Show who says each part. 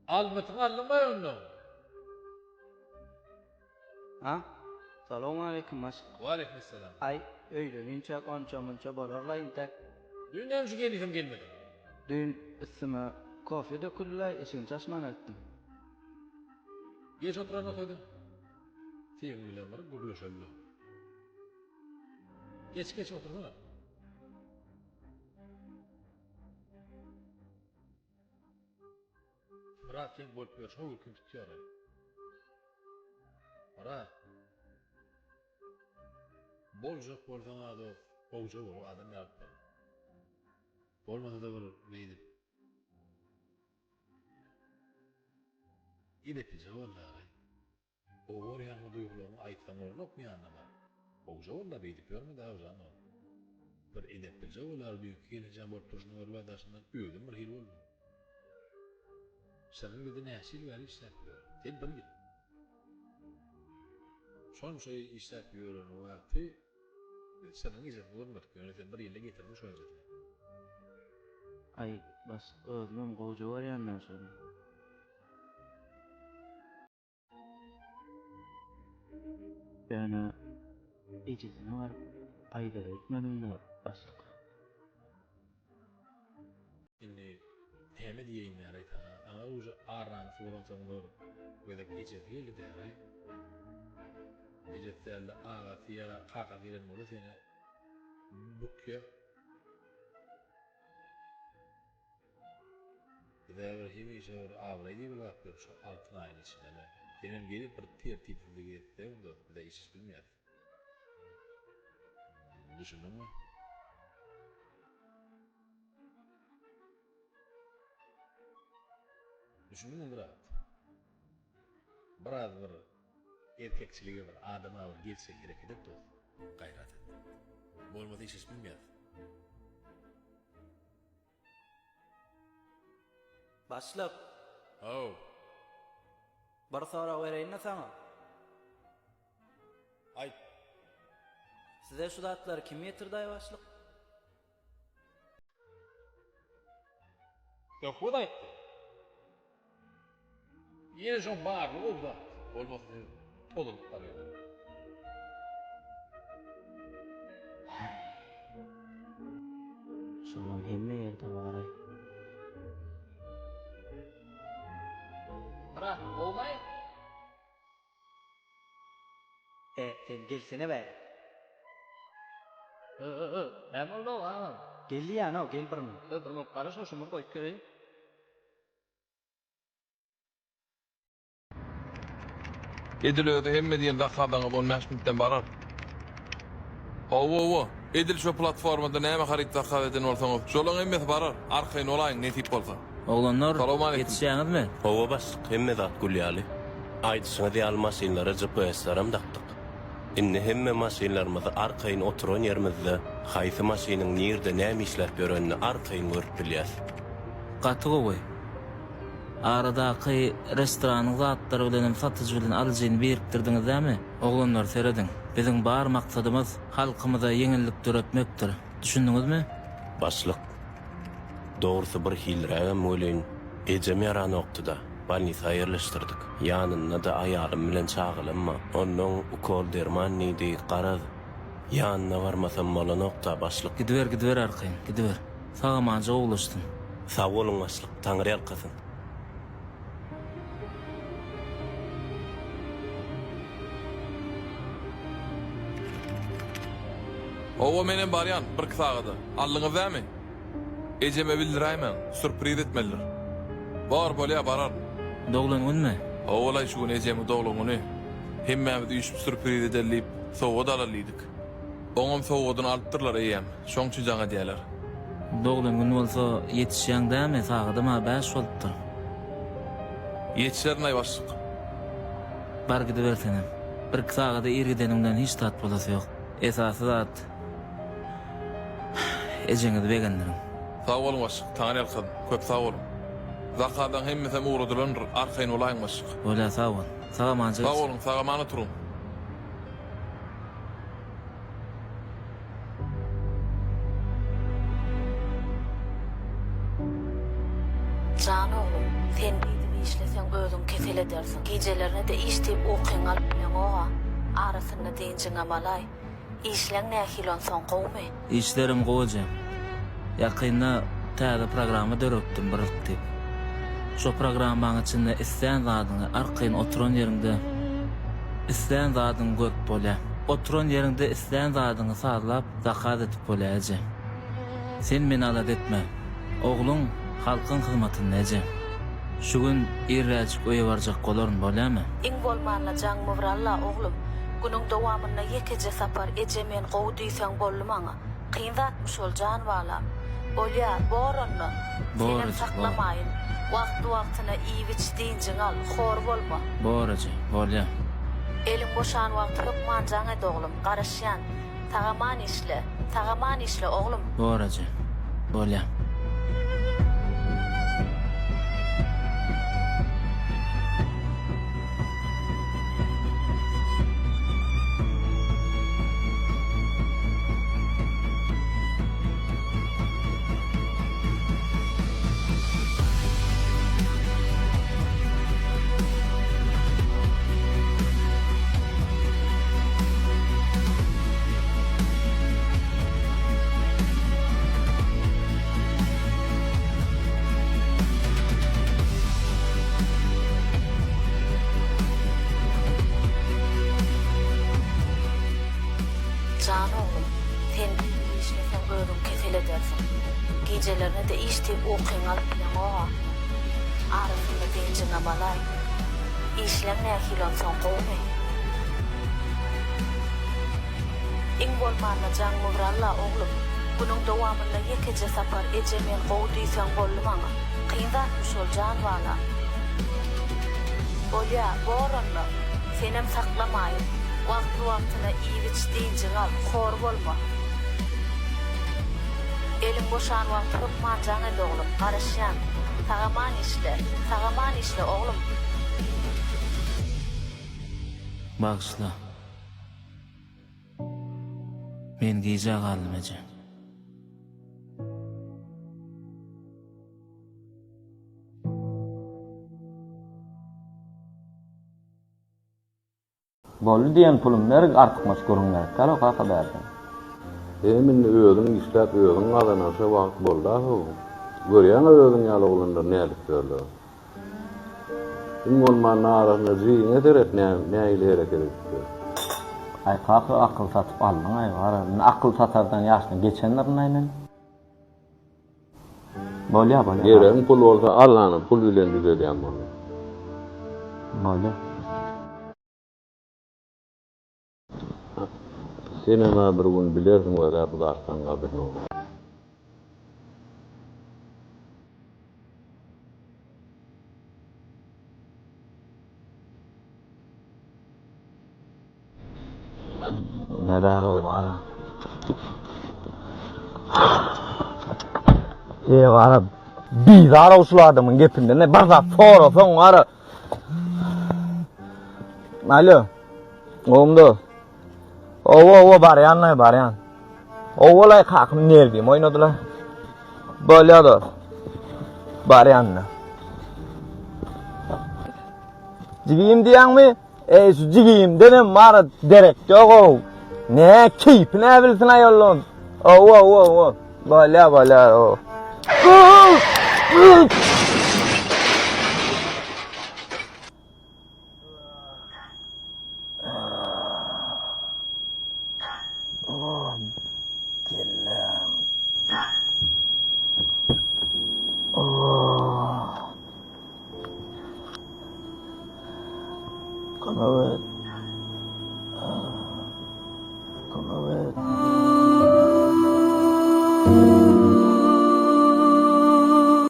Speaker 1: Almatın anlamayın.
Speaker 2: Ha? Selamun aleyküm baş.
Speaker 1: Ve aleykümselam.
Speaker 2: Ay öýleninçe onça bararlayın tek.
Speaker 1: Dünden şu gelirim gelmedi.
Speaker 2: Dün ısıma kofe döküldüler, işin çaşman ettim.
Speaker 1: Geç oturana koydum. Tiyin bilen var, guruluşallı. Geç oturma. Murat sen bolup görüşme ülküm tutuyor. Murat. Bolcuk boldan adı, bolcuk bol adam yaptı. Olmadı da bir neydi? İlepici vallahi. O var yanı duygularını aytsan olur mu yanına? Bolcuk valla beydik görmedi avzan o. Bir ilepici olar büyük geleceğim bolup duruşunu görmedasından öldüm bir hil oldu. Senin bir de nesil var işletiyor. Tek bir git. Son şey işletiyor o vakti. Senin izin bulunmadık. Yöneten bir yere getirmiş önce.
Speaker 2: Ay bas özüm goýja var ýandan sonra. Yani icizini var payda etmedim de bastık.
Speaker 1: Şimdi teme diyeyim ya reytana. Ama ucu ağırlan furan sonunda böyle icet geldi de ya. Icet de ağa fiya kaka filan modu seni bukya. Bir de bir himi şey ağraydı bir bakıyor şu altın ayın içinde. Benim gelip bir tertipli gitti onda bir de iş bilmiyor. Düşündün mü? Düşündün mü Murat? Biraz bir erkekçiliğe bir adama bir gelse gerek edip de gayret et. Bolmadı iş bilmiyor.
Speaker 2: Başlık.
Speaker 1: Oh.
Speaker 2: Bir sonra vereyim sana.
Speaker 1: Ay.
Speaker 2: Size şu datları kim getirdi ay başlık?
Speaker 1: Yok bu da etti. Yine son bağırlı oldu. Olmaz dedi. Tolulup kalıyor.
Speaker 2: Şunun hemme yerde var ay.
Speaker 1: Bırak olmayın.
Speaker 2: Sen gelsene be.
Speaker 1: Ben oldu ha.
Speaker 2: Geldi ya no gel bir mi?
Speaker 1: Durma karışma şunu koy kırayım.
Speaker 3: Edilöde hemme diyen dakadaňa bolmaş mitten barar. Owo, edil şu platformada näme haryt dakad eden bolsaňyz, şolaň emmes barar. Arkaýyn olaýyn netip bolsa.
Speaker 4: Oğlanlar
Speaker 3: Salam aleyküm.
Speaker 4: yetişýäňizmi?
Speaker 5: Hova bastık, hemme zat gülýäli. Aýdyşyňa diýal masinlara GPS-laram dakdyk. Inni hemme masinlarymyzy arkaýyn oturan ýerimizde haýsy masiniň nirde näme işläp ýörenini arkaýyn görüp bilýäs.
Speaker 4: Gaty gowy. Aradaky restoranyň zatlary bilen satyjy bilen alyjyny biriktirdiňizmi? Oğlanlar seredin. Biziň bar maksadymyz halkymyza ýeňillik töretmekdir. Düşündiňizmi?
Speaker 5: Başlyk. Dogrusu bir hilrägem bolýan, ejem ýaran oktuda. Balnisa ýerleşdirdik. Ýanyna da aýalym bilen çagylynma. Onuň ukol dermanny diýip garaz. Ýanyna barmasam bolan okta başlyk.
Speaker 4: Gidiver arkaýyn, gidiver. Sagamanja oglaşdym.
Speaker 5: Sag bolun başlyk, Taňry ýalkasyn.
Speaker 3: Owo menen barýan bir kysagada. Allyňyz näme? Ejeme bildiräýmen, sürpriz etmeliler. Bar bolýa barar.
Speaker 4: Doglangyňmy?
Speaker 3: Owalay şu gün ejemi doglagyny. Hemmämiz üç sürpriz edelip, sowa dalalydyk. Oňam sowadan alypdyrlar eýem. Şoň üçin jaňa diýerler.
Speaker 4: Doglangyň bolsa yetişýäňdämi? Sagydym ha 5 bolupdyr.
Speaker 3: Yetişernaý başlyk.
Speaker 4: Bar gidiversenem. Bir sagada iridenimden hiç tat bolasy ýok. Esasy zat. Ejeňiz begendirin.
Speaker 3: Sag bolun başlyk, taňry ýalkasyn. Köp sag bolun. Zakadan hemmesem uğradylandyr, arkaýyn olaýyn başlyk.
Speaker 4: Ola sag bol. Sagamanja.
Speaker 3: Sag bolun, sagamany turun.
Speaker 6: Can oğlum, sen neydi işlesen özüň kesel edersin. Gecelerine de iştip okuyan alypyň oga. Arasyna diýinjiň amalay. İşleň nähilon son gowmy?
Speaker 4: İşlerim goýjam. Ýakynda täze programa dörekdim birikip. Şo programmaň içinde isleýän zadyny arkayn oturan ýerinde isleýän zadyny görüp bolýar. Oturan ýerinde isleýän zadyny sazlap zakaz edip bolýar. Sen meni alat etme. Ogluň halkyň hyzmatynda eje. Şu gün irräjik öýe barjak bolaryn bolýarmy?
Speaker 6: Iň bolmanla jaň mowralla oglum. Günüň dowamynda ýekeje sapar ejemen gowy diýseň bolmaňa. Kyn zatmy şol jan wala. Bolýar, boranmy? Seni saklamaýyn. Wagt-wagtyna iýip içdiňjiň al, hor bolma.
Speaker 4: Boraja, bolýar.
Speaker 6: Eliň boşan wagt hökman jaň ed oglum, garaşýan. Tagaman işle oglum.
Speaker 4: Boraja, bolýar.
Speaker 6: Can oğlum, sen işlesen özüň kesel edersin. Gecelerine de iştip okuyan alypyň oga. Arasyna diýinjiň amalay. İşleň nähilon son gowmy? Iň bolmanla jaň mowralla oglum. Günüň dowamynda ýekeje sapar ejemen gowy diýseň bolmaňa. Kyn zatmy şol jan wala. Bolýar, boranmy? Senem saklamaýyn. Wagt-wagtyna iýip içdiňjiň al, hor bolma. Eliň boşan wagt hökman jaň ed oglum, garaşýan. Tagaman işle oglum.
Speaker 4: Bağışla. Men gije galym eje.
Speaker 2: Bolly diýen pulum berip artykmaş görüňler. Kalo kaka berdim.
Speaker 7: Emin özüň işläp özüň gazanasa wagt boldy-ha. Görýän özüň ýaly oglanlar nälik görler. Bolman arasynda jiň ederek näile hereket etdi.
Speaker 2: Ay kaka akıl satyp aldyň ay gara. Akıl satardan ýaşny geçenler nämen? Bolýar.
Speaker 7: Geren pul bolsa Allah'ın pul bilen düzelýän bolýar.
Speaker 2: Bolýar.
Speaker 7: Sen ama bir gün bilersin o da bu daştan gabyr olur.
Speaker 2: Nere var? Gara bizar usul adamın gepinde ne barza foro son gara. Alo. Oğlum Owo baryan. Owolay kakım nerdim oynadılar. Bolýar. Baryanna. Jigiyim diýäňmi? Şu jigiyim denem mara derek ýok. Ne keyip ne bilsin aýollum. Bolýar.